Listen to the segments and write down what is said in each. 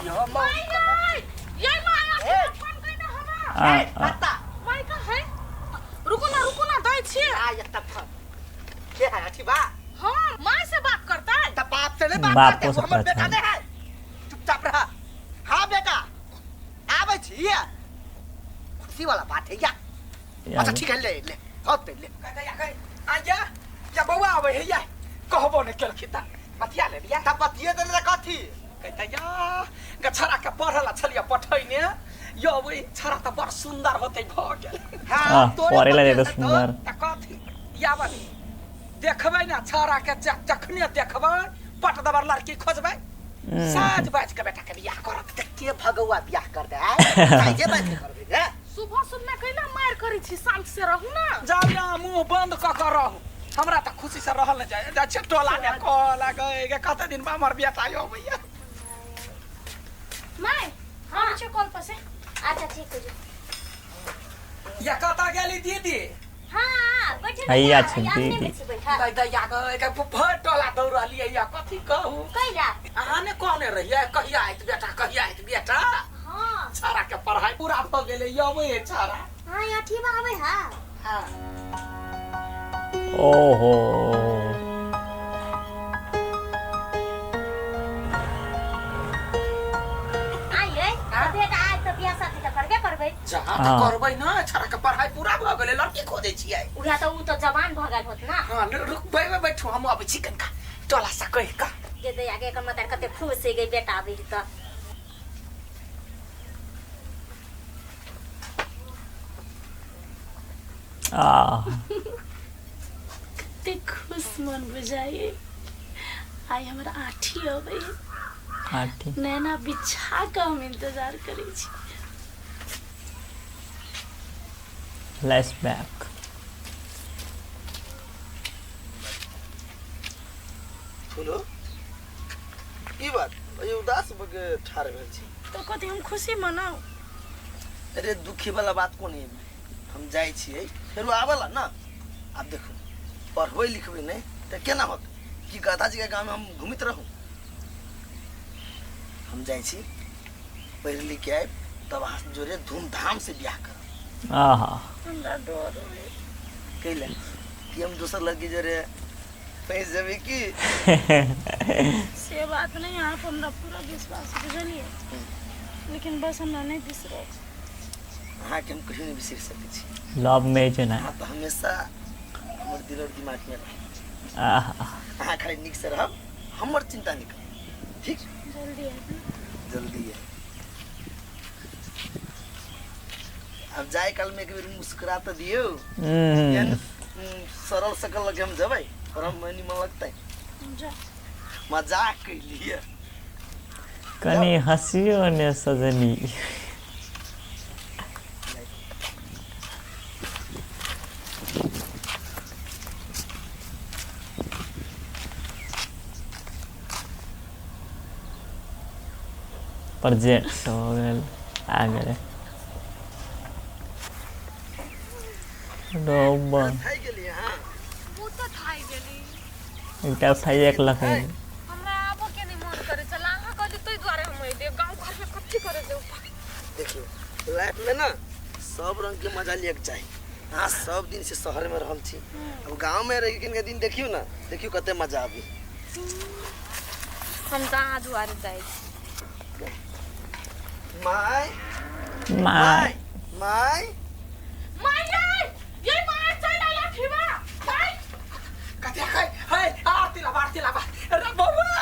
Yo my ये माया phone कइना हमरा आता माय का है रुको ना दै छी आ ये तब के है अथी बा हां माय से बात करता है तब बाप से नहीं बात करते हमर बेटा नहीं है चुपचाप रहा हां बेटा आबै छी खुशी वाला बात है या अच्छा ठीक है ले होते ले कहता या आजा या बौआ आबै है या कहबो ने केलखि त बतिया ले बिया त बतिये देले रे कथी कहता या गछरा के पढ़ला छलिया पठैने यो ओइ छरा त बड़ सुंदर होतै भ गेल हां पढ़ेला रे सुंदर त कथी या बनी देखबै ना छरा के जखने देखबै पट दबर लड़की खोजबै साज बाज के बेटा के बियाह करत के भगवा बियाह कर दे साजे बाज के करबै रे सुबह सुनना कैला मार करै छी शांत से रहू ना जाओ ना मुंह बंद क के रहू हमरा त खुशी से रहल न जाय जा छटोला ने कॉल गए के कते दिन में हमर बेटा आयो भैया माय हां छ कॉल पर से अच्छा ठीक हो जो या कता गेली दीदी हां बैठे हैया छी दीदी दाई दाई या के फटोला दौड़ रहली या कथी कहू कैला अहाँ ने कहने रहिए कहिया आइत बेटा हां छारा के पढ़ाई पूरा भ गेले यबै छारा हां या ठीक आबै हां ओहो आइए बेटा आज तो बियाह शादी त करबे करबै जहां त करबै न छारा के पढ़ाई पूरा भ गेले लड़की खोजै छियै उहा त उ त जवान भ गेल होत ना हां रुकबै बैठो हम अब चिकन का टोला सा कह का जे दे आगे कर मत कते खुश से गई बेटा अभी त ते खुश मन बुझाइए आई हमरा आठी हो गई आठी नैना बिछा के हम इंतजार करै छी फ्लैशबैक सुनो की बात ये उदास बगे ठार भेल छी तो कथि हम खुशी मनाऊ अरे दुखी वाला बात को नहीं हम जाई छियै फेर आबला ना अब देखो पढ़बै लिखबै नहीं त केना होत कि गाधा जी के गांव में हम घुमित रहू हम जाई छी पढ़ लिख के आए तब जोरे धूमधाम से ब्याह कर आहा हमरा डर होय कैले कि हम दूसर लड़की जोरे पैस जबे की से बात नहीं आप हमरा पूरा विश्वास बुझलिए लेकिन बस हमरा नहीं बिसरो हाँ कि हम कहीं नहीं बिसर सके छी लव में जो ना हाँ तो हमेशा हमर दिल और दिमाग में रहे आहा हाँ खाली निक से रहब हमर चिंता नहीं कर ठीक जल्दी आ जल्दी है अब जाए कल में एक बार मुस्कुरा तो दियो सरल सकल लगे हम जबै और हम मनी मन लगता है जा मजाक कर लिए कनी हंसियो ने सजनी प्रोजेक्ट हो गेल आ गेल डोबा खाई गेली हां वो तो थाई गेली एकटा उठाई 1 लाख हमरा आबो के नहीं मन करे चला हां कहली तोई द्वारे हम दे गांव घर में कथि करे दे देखियो लाइफ में ना सब रंग के मजा लियक चाहिए हाँ सब दिन से शहर में रहल छी अब गांव में रह के दिन देखियो ना देखियो कते मजा आबी हम कहां द्वारे जाई माय माय माय माय ये माय चला लाठीबा माय कथि है आरती ला रे बउआ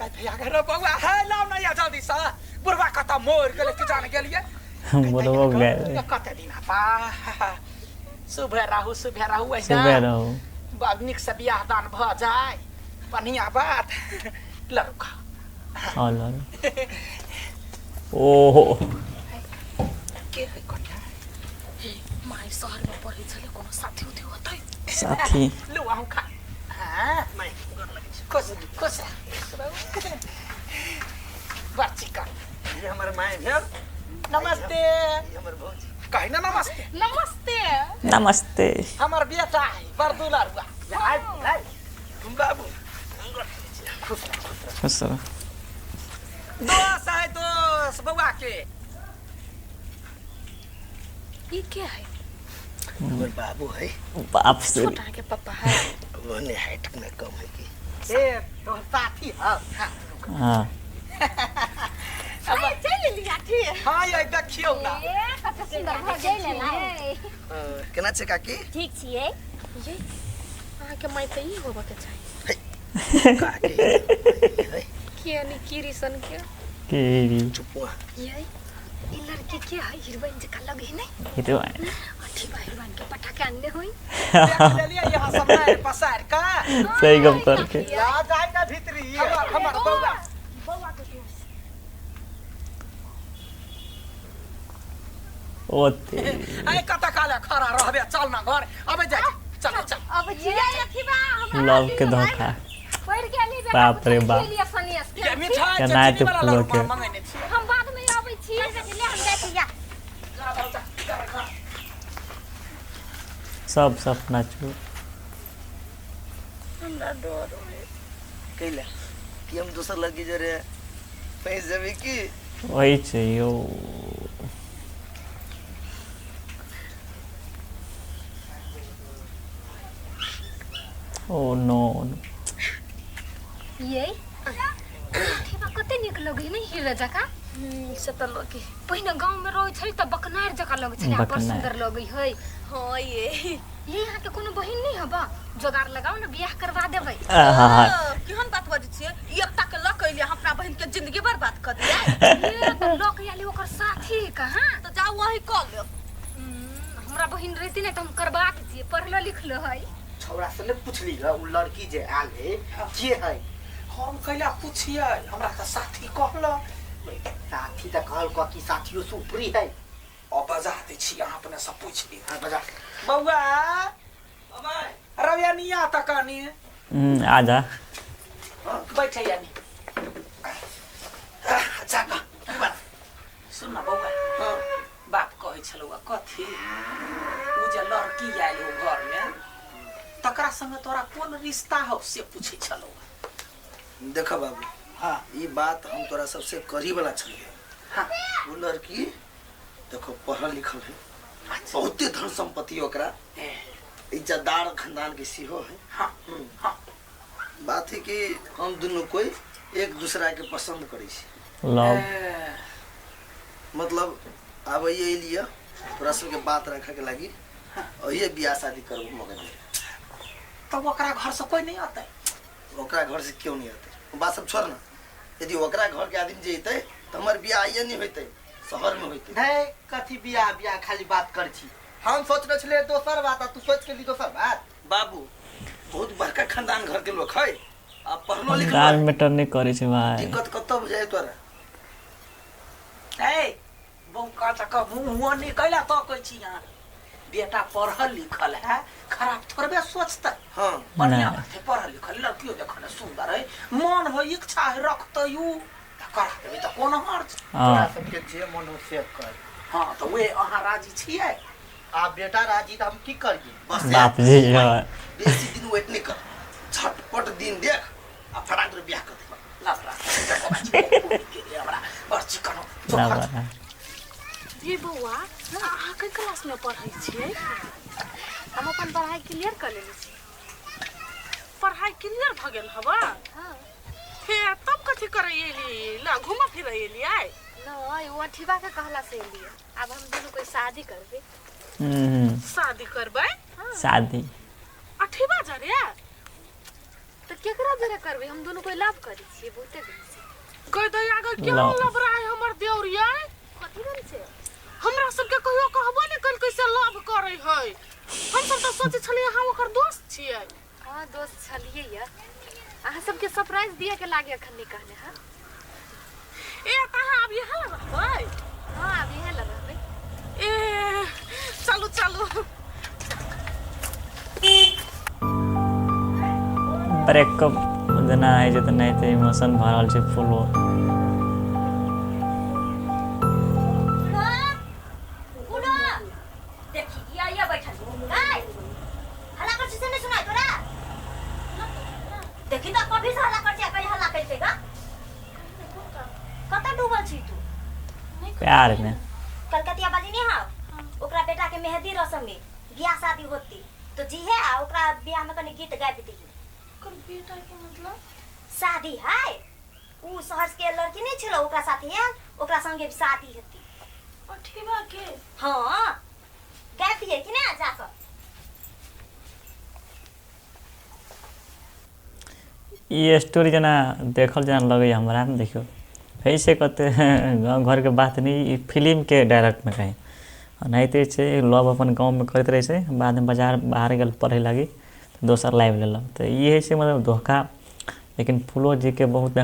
कथि आ रे बउआ है लाउ न या जल्दी से बुढ़वा कता मोर गेले कि जान गेलिए बुढ़वा गए कते दिन पा सुबह रहू ऐसा सुबह रहू बाबनिक से बियाह दान भ जाए बढ़िया बात लड़का हेलो ओहो के है कन्या माय शहर में पढ़े छले कोनो साथी उथी होतै साथी लो आउ खा हां माय खुश बच्ची का ये हमारे माय भेल नमस्ते ये हमर भौजी कहि ना नमस्ते नमस्ते नमस्ते हमर बेटा है बरदुला रुआ तुम बाबू खुश रहो दोस्त है दोस्त बउआ के। ये क्या है? हमर बाबू है, बाप से छोटा के पापा है। वो ने हाइट में कम है कि ए तो साथी है। हाँ अरे चल लिया ठीक। हाँ ये देखियो ना। कते सुंदर भऽ गेलै ना केना छै काकी? ठीक छियै ये अहाँ के माई त ई होबा के चाहिए। काकी है के नि किरिसन के केरी चुपुआ ये ई लड़की के है हीरोइन जका लगे है नहीं? हीरोइन अठी बा हीरोइन के पटाखे आनने होई। देख लेलिए यहाँ सब ना पसार का। सही गप करके ला जाए ना भीतरी। हमर बउआ। बउआ के दोस्त। ओते ए कता काले खड़ा रहबे चल ना घर। अबे जा चल चल। अब छियै अथी बा हमरा लव के धोखा पढ़ गेली बेटा बाप रे बाप। लिए सनियस ये मिठाई केना चटनी ते वाला फूलो के। मंगेने छी। हम बाद में आबै छियै से ले हम जाइ छियै सब सपना छू हमरा डर होय। कैला कि हम दोसर लड़की जरे पैस जेबे की वही चाहिए ओ नो ये ठेबा कते निक लगे नहीं हीरा जका से त लगे। पहिने गांव में रहै छली त बकनार जका लगे छली बड़ बकनार। सुंदर लगे है हां ये यहाँ के कोनो बहिन नहीं हबा जोगार लगाओ ना बियाह करवा देबै आहा केहन बात बजै छियै? एकटा के लक कैलिए अपना बहन के जिंदगी बर्बाद कर दिया। ये त लोक याली ओकर साथी कहां तो जाओ वही कॉल लो। हमरा बहिन रहती ना त हम करवा देतिए पढ़लो लिखलो है छौड़ा से ने पूछली ग उ लड़की जे आल है के है? हम कैला पूछिए हमरा का साथी कहला। साथी त कहल क कि साथियो से ऊपरी है। अब बजा दे छी अहाँ अपने सब पूछ ली। हां बजा बउआ रवियानिया तकानी आजा बैठे यानी। अच्छा का सुन ना बउआ बात कहै छलौ कथी उ जे लड़की आयल हो घर में तकरा संगे तोरा कोन रिश्ता हो से पूछै छलौ। देखो बाबू हाँ ये बात हम तोरा सबसे करीब वाला छलिए। हाँ वो लड़की देखो पढ़ल लिखल है, बहुते धन संपत्ति ओकरा, इज्जतदार खानदान के सीहो है। हाँ हाँ बात है कि हम दोनों कोई एक दूसरा के पसंद करै छी। लव मतलब अब ये लिए तोरा सबके बात रखे के लागी और ये बियाह शादी करबो मगर तब ओकरा घर से कोई नहीं आता। ओकरा घर से क्यों नहीं आते? बात सब छोड़ ना। यदि ओकरा घर के आदमी जेते तो हमर बियाह ये नहीं होते, शहर में होते। है कथी बियाह बियाह खाली बात कर छी। हम सोच रहे छले दोसर बात तू सोच के ली दोसर बात। बाबू बहुत बड़का खानदान घर के लोग है, अब पढ़लो लिखलो गाल है। मेटर नहीं करे छे भाई। दिक्कत कत बुझाए तोरा? ए बौका तक मुंह नहीं कैला तो कहै छी यार बेटा पढ़ल लिखल है खराब थोड़बे सोचते। हाँ बढ़िया बात है पढ़ल लिखल लड़कियों देखने सुंदर है मन हो इच्छा है रखते यू करा देबे तो कोनो हर्ज। तोरा सबके जे मन हो से कर। हाँ तो वे अहाँ राजी छियै? आ बेटा राजी त हम की करिए? बस बाप जी यार बेसी दिन वेट नहीं कर, झटपट दिन देख आ फटाक से बियाह कर दे। लफड़ा के हमरा बड़ चिकन लव ये बउआ अहाँ के क्लास में पढ़ै छियै? हम अपन पढ़ाई क्लियर कर लेली छी पढ़ाई क्लियर भ गेल हवा? हां हे तब कथी करे एली? ला घुमा फिरे एली आइ? नहीं वो ठिबा के कहला से लिए अब हम दोनों कोई शादी करबे शादी करबै? शादी अठीबा जरे? तो केकरा जरे करबे? हम दोनों कोई लव करी छी बहुते दिन से। कह दई आगे क्यों ला। लबरा है हमर देउरिया? कथी दिन से? हमरा सबके कहियो कहबो नहीं कल कैसे लव करे है। हम सब तो सोचे छलिए हम ओकर दोस्त छियै। हां दोस्त छलिए या अहाँ सबके सरप्राइज दिए के लागे अखन नहीं कहले हां। ए कहां अब यहाँ रहबै? हां अब यही लगबे। ए चलू चलू ब्रेकअप जेना है जे नहीं तो इमोशन भरल छे फुल। गुडा देखी या बैठल गाय हल्ला कर से नहीं सुनाई तोरा? देखी तो कभी से हल्ला कर छै कहीं हल्ला कैसे गा? बाजार में। कलकतिया बाजी नहीं हां ओकरा बेटा के मेहंदी रस्म में बियाह शादी होती तो जी है आ ओकरा बियाह में कनी गीत गाबी दी कल बेटा के मतलब शादी है ऊ सहज के लड़की नहीं छलो ओकरा साथे है ओकरा संगे शादी होती अठीबा के हां गाती है कि ना जाकर ये स्टोरी जना देखल जान लगे हमरा न देखियो ऐसे कहते गाँव घर के बात नहीं फिल्म के डायरेक्ट में कहीं नहीं तो लव अपन गाँव में करते रहे से बाद में बाजार बाहर गल पढ़े लगी तो दोसर लाइव ले तो ये से मतलब धोखा लेकिन फूलो जी के बहुत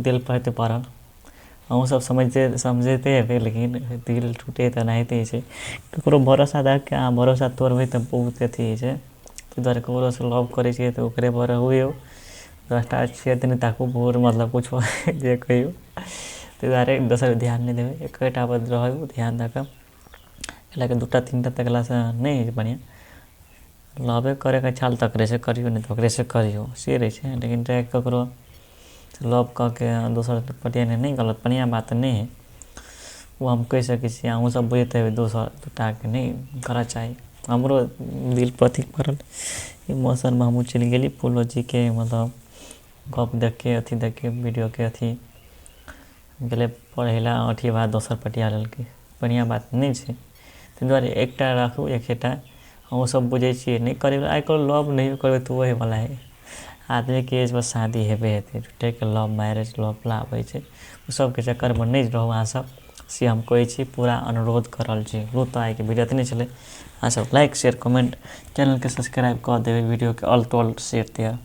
दिल पर पड़ल हम सब समझते है लेकिन दिल टूटे तो नहीं तो ककरो भरोसा दे के अहाँ भरोसा तोड़बे तो बहुत अथी है तो दुआरे ककरो से लव करे तो ओकरे पर हुए 10टा 6 दिन तक बहुत मतलब कुछ जे कहियो तो दुआरे दोसर ध्यान नहीं देवे एकटा पर रहो ध्यान दे के 2टा 3टा तकला से नहीं बढ़िया लवे करे के चाल तकरे से करियो नहीं तो ओकरे से करियो से रहे छै लेकिन ककरो लव कह के दोसर पटिया नहीं गलत बढ़िया बात नहीं है वो हम कह सके छी अहूँ सब बुझते हुए दोसर 2टा के नहीं करा चाहिए हमरो दिल पर पड़ल इमोशन में हम चल गेली फूलो जी के मतलब गप देख के अथी देख के वीडियो के अथी गेले पढ़े ला अथी बात दोसर पटिया लेलकै बढ़िया बात नहीं है ताहि दुआरे एकटा राखू एकेटा हम सब बुझे छी नहीं करे आई कल लव नहीं करबे तो वही वाला है आदमी के एज में शादी हेबे हेतै झूठे के लव मैरिज लव लाबै छै ओ सब के चक्कर में नहीं रहू अहाँ सब से हम कहै छी पूरा अनुरोध करल छी बहुत आइ के वीडियो नहीं चले अहाँ सब लाइक शेयर कमेंट चैनल के सब्सक्राइब कर देबै वीडियो के ऑल टू ऑल शेयर दिया।